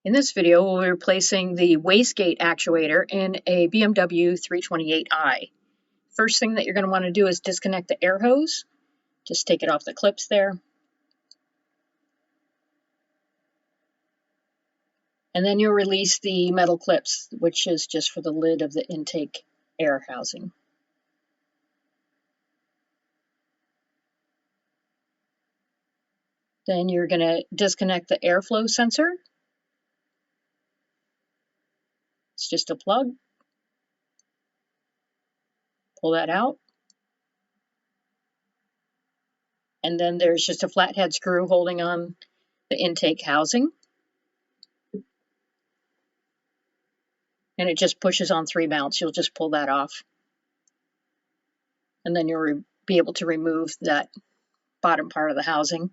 In this video, we'll be replacing the Wastegate actuator in a BMW 328i. First thing that you're going to want to do is disconnect the air hose. Just take it off the clips there. And then you'll release the metal clips, which is just for the lid of the intake air housing. Then you're going to disconnect the airflow sensor. It's just a plug. Pull that out. And then there's just a flathead screw holding on the intake housing. And it just pushes on 3 mounts. You'll just pull that off. And then you'll be able to remove that bottom part of the housing.